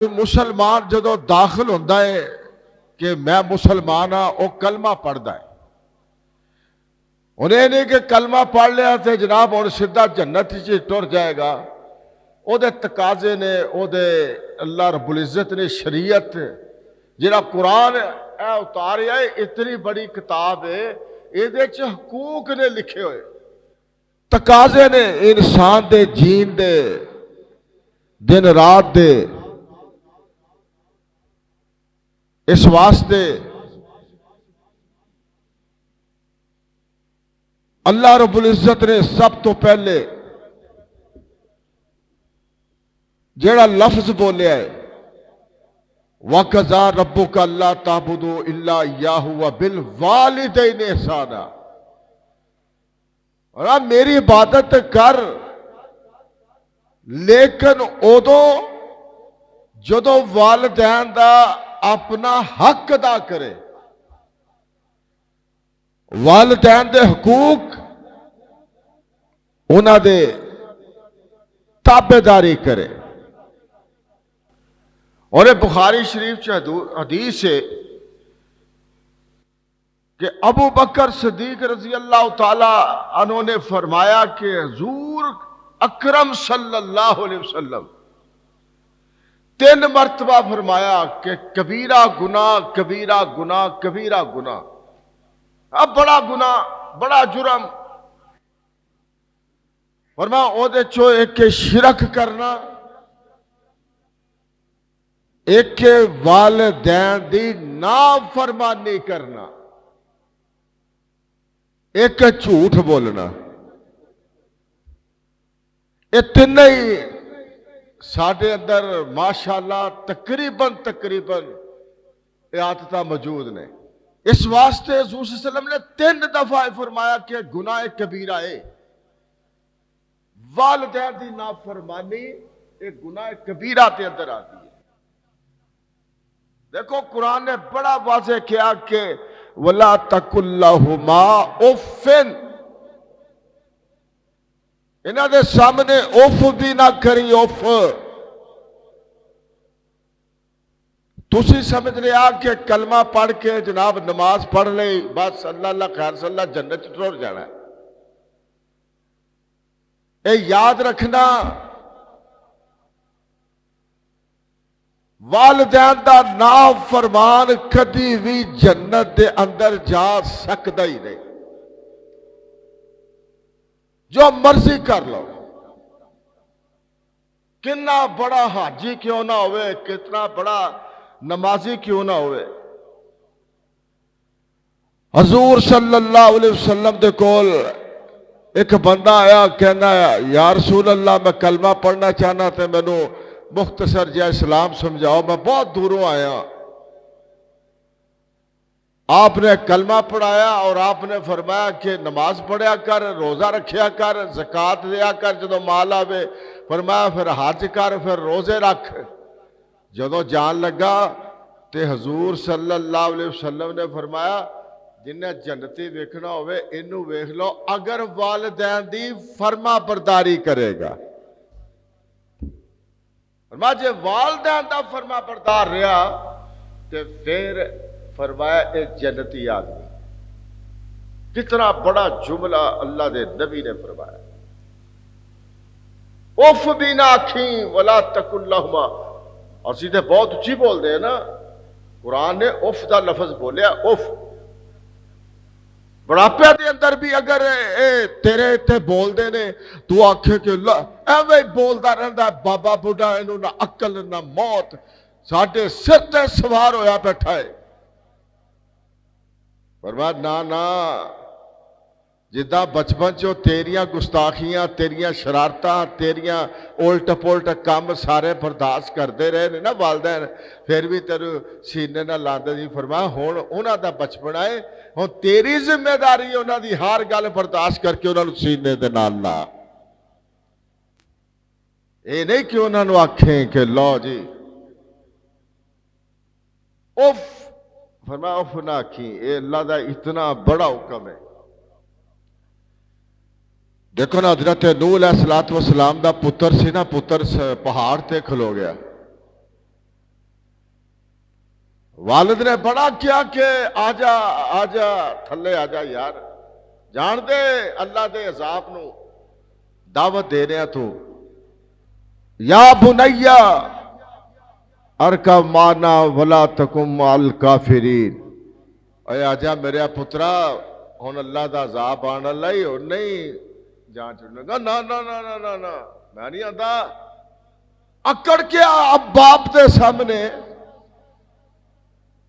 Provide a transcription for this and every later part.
مسلمان جدو داخل ہوتا ہے کہ میں مسلمان ہاں وہ کلمہ پڑھتا ہے. انہیں نہیں کہ کلمہ پڑھ لیا تو جناب ہوں سیدھا جنت ٹر جائے گا. وہ تقاضے نے وہ اللہ رب العزت نے شریعت جہاں قرآن اتاریا ہے اتنی بڑی کتاب ہے یہ حقوق نے لکھے ہوئے تقاضے نے انسان دے جین دے دن رات دے. اس واسطے اللہ رب العزت نے سب تو پہلے جڑا لفظ بولیا ہے وَقَضَىٰ رَبُّكَ أَلَّا تَعْبُدُوا إِلَّا إِيَّاهُ وَبِالْوَالِدَيْنِ إِحْسَانًا. اور میری عبادت کر لیکن ادو جدو والدین دا اپنا حق ادا کرے والدین دے حقوق انہاں دے تابع داری کرے. اور بخاری شریف حدیث ہے کہ ابو بکر صدیق رضی اللہ تعالی عنہ نے فرمایا کہ حضور اکرم صلی اللہ علیہ وسلم 3 مرتبہ فرمایا کہ کبیرہ گناہ کبیرہ گناہ کبیرہ گناہ. اب بڑا گناہ بڑا جرم فرمایا او دے چو ایک شرک کرنا ایک والدین دی نافرمانی کرنا ایک جھوٹ بولنا. یہ تین ہی ساڈے اندر ماشاءاللہ تقریباً عادت موجود نے. اس واسطے حضور صلی اللہ علیہ وسلم نے 3 دفعہ فرمایا کہ گناہ کبیرہ ہے والدین دی نافرمانی ایک گناہ کبیرہ تے اندر آتی ہے. دیکھو قرآن نے بڑا واضح کیا کہ وَلَا تَقُلْ لَهُمَا اُفٍّ انہاں دے سامنے اف بھی نہ کری اف. تسی سمجھ لیا کہ کلمہ پڑھ کے جناب نماز پڑھ لے بس اللہ اللہ خیر صلی اللہ جنت ٹر جانا ہے. اے یاد رکھنا والدین دا نافرمان کدی بھی جنت دے اندر جا سکتا ہی نہیں. جو مرضی کر لو کتنا بڑا حاجی کیوں نہ ہوئے کتنا بڑا نمازی کیوں نہ ہوئے. حضور صلی اللہ علیہ وسلم دے کول ایک بندہ آیا کہنا یا رسول اللہ میں کلمہ پڑھنا چاہنا تھے مینو مختصر جا اسلام سمجھاؤ میں بہت دوروں آیا. آپ نے کلمہ پڑھایا اور آپ نے فرمایا کہ نماز پڑھیا کر روزہ رکھیا کر زکوٰۃ دیا کر جدو مال آوے فرمایا پھر حج کر پھر روزے رکھ. جدو جان لگا تے حضور صلی اللہ علیہ وسلم نے فرمایا جنہیں جنتی ویکھنا ہوئے انہوں ویکھ لو اگر والدین دی فرما برداری کرے گا. فرمایا جے والدین دا فرما بردار رہا تے پھر فرمایا اے جنتی آدمی. کتنا بڑا جملہ اللہ دے نبی نے فرمایا. اف بھی نہ آکھیں ولا تقل لہما. اور سیدھے بہت اچھی بول دے نا قرآن نے اف دا لفظ بولیا اف. بڑھاپے دے اندر بھی اگر تیرے تے بول دے نے تو آکھے کہ ایویں بولدا رہندا ہے بابا بوڑھا انہوں نہ عقل نہ موت ساڈے سر تے سوار ہویا بیٹھا ہے. فرمایا نا جدہ بچپن چو تیریاں گستاخیاں تیریاں شرارتاں تیریاں الٹ پلٹ کام سارے برداشت کرتے رہے نا والدین پھر بھی تیرے سینے نہ لاندے جی. فرمایا ہوں انہاں دا بچپن ہے ہوں تیری ذمہ داری انہاں دی ہر گل برداشت کر کے انہاں نو سینے دے نال لا. اے نہیں کہ انہاں نو آکھیں کہ لو جی اف. فرمایا اف نہ آکھیں اے اللہ دا اتنا بڑا حکم ہے. دیکھو نا حضرت نوح علیہ السلام دا پتر سی نا پتر پہاڑ تے کھلو گیا والد نے بڑا کیا کہ آجا آجا تھلے آجا یار، جان دے اللہ دے عذاب نو دعوت دے رہا تو، یا بنیا ارکب معنا ولا تکم مع الکافرین، اے آجا میرے پترا ہن اللہ دا عذاب آن اللہ ہی ہن نہیں جان چھڑنے گا، نا نا نا نا نا نا میں نہیں آندا، اکڑ کے اب باپ دے سامنے،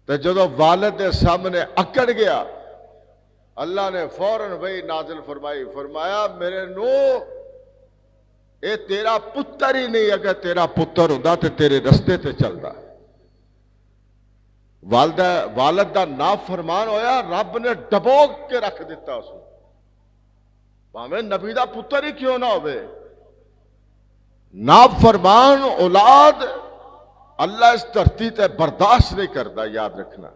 تے جدو والد دے سامنے اکڑ گیا اللہ نے فوراً وہی نازل فرمائی، فرمایا میرے نو اے تیرا پتر ہی نہیں، اگر تیرا پتر ہوندا تے تیرے رستے تے چلدا، والد دا نافرمان ہویا، رب نے ڈبوک کے رکھ دیتا اس کو، بھاویں نبی دا پتر ہی کیوں نہ ہوئے، نافرمان اولاد اللہ اس دھرتی تے برداشت نہیں کرتا، یاد رکھنا۔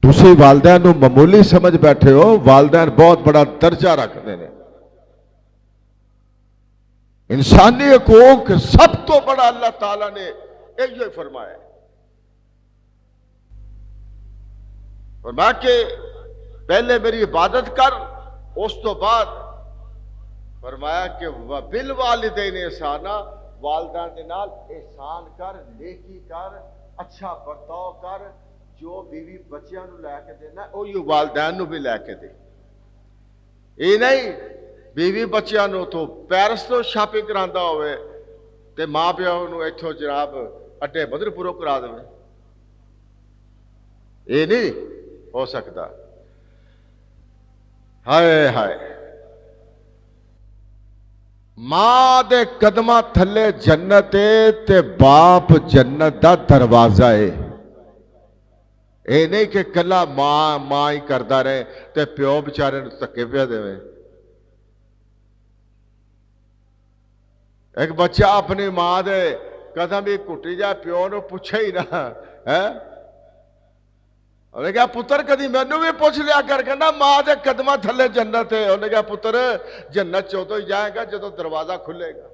تسی والدین نو معمولی سمجھ بیٹھے ہو، والدین بہت بڑا درجہ رکھتے ہیں، انسانی حقوق سب تو بڑا اللہ تعالیٰ نے یہ فرمایا، فرمایا کہ پہلے میری عبادت کر، اس تو بعد فرمایا کہ وَبِالْوَالِدَيْنِ احسانا، والدین دے نال احسان کر، نیکی کر، اچھا برتاؤ کر، جو بیوی بچیاں نو لے کے دینا او یہ والدین نو بھی لے کے دے، یہ نہیں بیوی بچیاں نو تو پیرس تو شاپنگ کراندا ہوئے تے ماں پیو نو ایتھوں جناب اڈے بدر پورو کرا دے، یہ نہیں ہو سکتا۔ ہائے ہائے، ماں دے قدمہ تھلے جنت ہے تے باپ جنت دا دروازہ ہے، اے نہیں کہ کلا ماں ہی کردا رہے تے پیو بیچارے نوں دھکے پیا دے۔ ایک بچہ اپنی ماں دے قدم ہی کٹی جائے، پیو نو پوچھے ہی نہ ہے، انہوں نے کہا پتر کدی مینوں بھی پوچھ لیا کر کے نا، ماں دے قدمہ تھلے جنت ہے، انہوں نے کہا پتر جنت چودوں ہی جائے گا جدو دروازہ کھلے گا،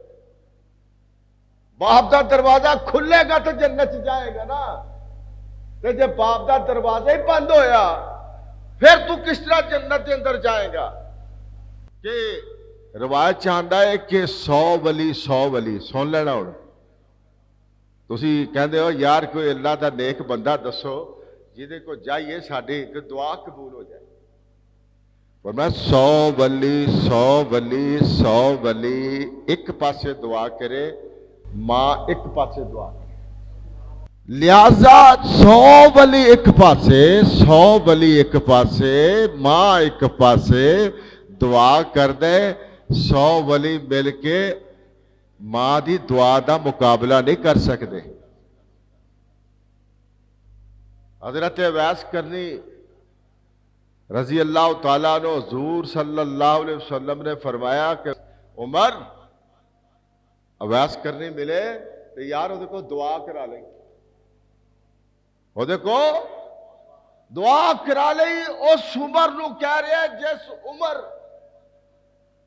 باپ دا دروازہ کھلے گا تو جنت جائے گا نا، تے جب باپ دا دروازہ ہی بند ہویا پھر تو کس طرح جنت کے اندر جائے گا؟ کہ روایت چاہتا ہے کہ 100 ولی سن لینا ہوں، تسی کہندے ہو یار کوئی اللہ دا نیک بندہ دسو جہدے کو جائیے ساڈی ایک دعا قبول ہو جائے، اور میں 100 ولی ایک پاسے دعا کرے، ماں ایک پاسے دعا کرے، لہذا 100 ولی ایک پاسے ماں ایک پاسے دعا کر دے، 100 ولی مل کے ماں دی دعا دا مقابلہ نہیں کر سکتے۔ حضرت اویس کرنی رضی اللہ تعالیٰ عنہ، حضور صلی اللہ علیہ وسلم نے فرمایا کہ عمر اویس کرنی ملے تو یار وہ کو دعا کرا لیں، وہ کو دعا کرا لیں، اس عمر نو کہہ رہے ہیں جس عمر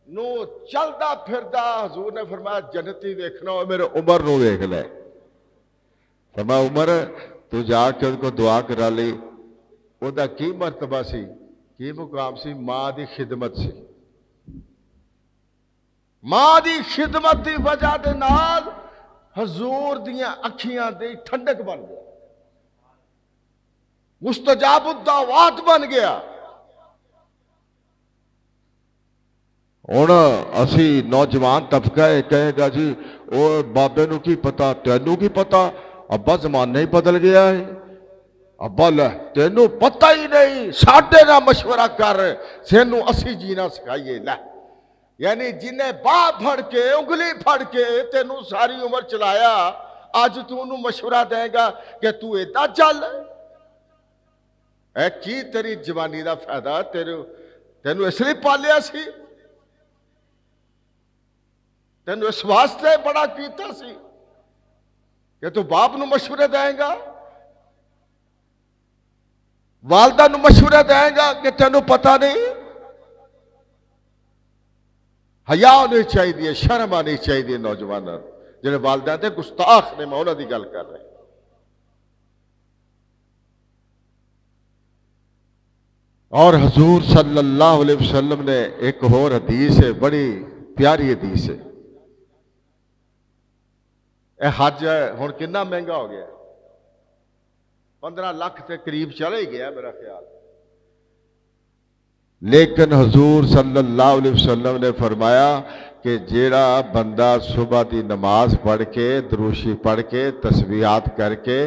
نو چلدا پھردا حضور نے فرمایا جنتی ویکھنا ہو میرے عمر نو ویکھ لے، فرمایا عمر تو جا کے ان کو دعا کرا لی، وہ دا کی مرتبہ سی، کی مقام سی، ماں دی خدمت سی، ماں دی خدمت دی وجہ دے نال حضور دیاں اکھیاں دی ٹھنڈک بن گیا، مستجاب الدعوات بن گیا۔ ہن اسی نوجوان طبقہ کہے گا جی او بابے نو کی پتا، تینوں کی پتا، ابا زمانہ ہی بدل گیا ہے، ابا لے تینوں پتہ ہی نہیں، ساڈے نہ مشورہ کر، سینوں اسی جینا سکھائیے، لے یعنی جنہیں باہ پھڑ کے انگلی پھڑ کے تینوں ساری عمر چلایا، آج تو انہوں مشورہ دے گا کہ تو ایدہ چل، اے کی تیری جوانی دا فائدہ، تینوں اس لیے پالیا سی، تینوں اس واسطے بڑا کیتا سی کہ تو باپ نو مشورے دیں گا، والدہ نو مشورے دیں گا کہ تینوں پتہ نہیں، حیا ہونی چاہیے، شرم آنی چاہیے نوجوان جنہیں والدین تے گستاخ نے، میں انہاں دی گل کر رہے ہیں۔ اور حضور صلی اللہ علیہ وسلم نے ایک اور حدیث ہے، بڑی پیاری حدیث ہے۔ اے حج ہن کنا مہنگا ہو گیا، 15 لاکھ کے قریب چلا ہی گیا میرا خیال، لیکن حضور صلی اللہ علیہ وسلم نے فرمایا کہ جیڑا بندہ صبح دی نماز پڑھ کے دروشی پڑھ کے تسبیحات کر کے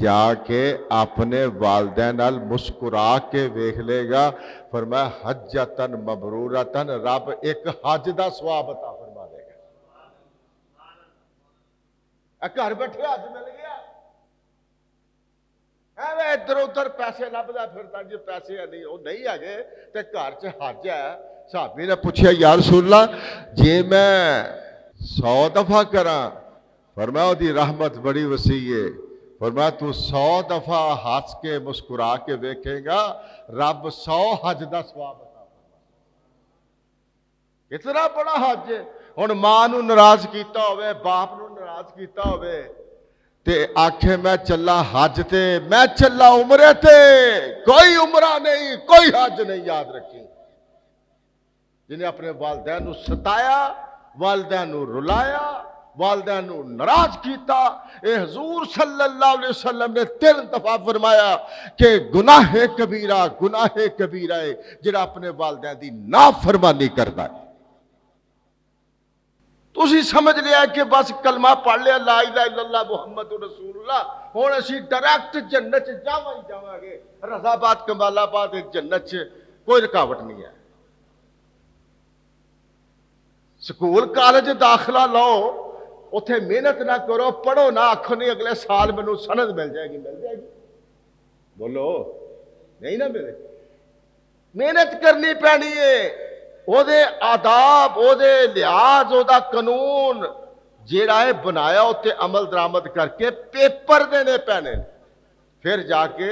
جا کے اپنے والدین نال مسکرا کے ویکھ لے گا، فرمایا حجتن مبرورتن، رب ایک حج دا ثواب عطا فرما دے گا۔ گھر بیٹھے حج مل گیا، ادھر ادھر پیسے لبدا پھردا جی پیسے نہیں، وہ نہیں ہے تے گھر چ حج ہے۔ صحابی نے پوچھا یا رسول اللہ جی میں 100 دفعہ کراں، فرمایا وہ دی رحمت بڑی وسیع ہے، فرمایا تو 100 دفعہ ہنس کے مسکرا کے دیکھے گا، رب 100 حج دا ثواب عطا فرمائے۔ اتنا بڑا حج ہے۔ ہن ماں نو ناراض کیتا ہوئے، باپ نو ناراض کیتا ہوئے تے آکھے میں چلا حج تے، میں چلا عمرے تے، کوئی عمرہ نہیں کوئی حج نہیں، یاد رکھی۔ جنہیں اپنے والدین نو ستایا، والدین نو رلایا، والدین نو ناراض کیتا، اے حضور صلی اللہ علیہ وسلم نے 3 دفعہ فرمایا کہ گناہ کبیرہ ہے جڑا اپنے والدین دی نافرمانی کردا ہے۔ تو اسی سمجھ لیا کہ بس کلمہ پڑھ لیا لا الہ الا اللہ محمد رسول اللہ، ہوں اسی ڈائریکٹ جنت جاواں ہی جاواں گے، رضا آباد کمال آباد جنت کوئی رکاوٹ نہیں ہے۔ سکول کالج داخلہ لو، اتنے محنت نہ کرو، پڑھو نہ، آکھو نہیں اگلے سال مینوں سند مل جائے گی، مل جائے گی، بولو نہیں نہ ملے، محنت کرنی پینی ہے۔ او دے آداب، او دے لحاظ، او دا قانون جیڑا ہے بنایا اتنے عمل درآمد کر کے پیپر دینے پینے، پھر جا کے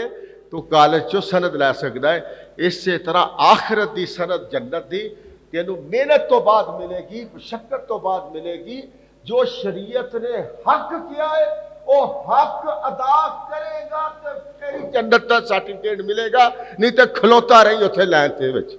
تو کالج چو سند لے سکتا ہے۔ اس سے طرح آخرت دی سند جنت دی تینوں محنت تو بعد ملے گی، مشقت تو بعد ملے گی۔ جو شریعت نے حق کیا ہے وہ حق ادا کرے گا تو پھر جنت کا سرٹیفکیٹ ملے گا، نہیں تو کھلوتا رہی اتنے لائن تے وچ۔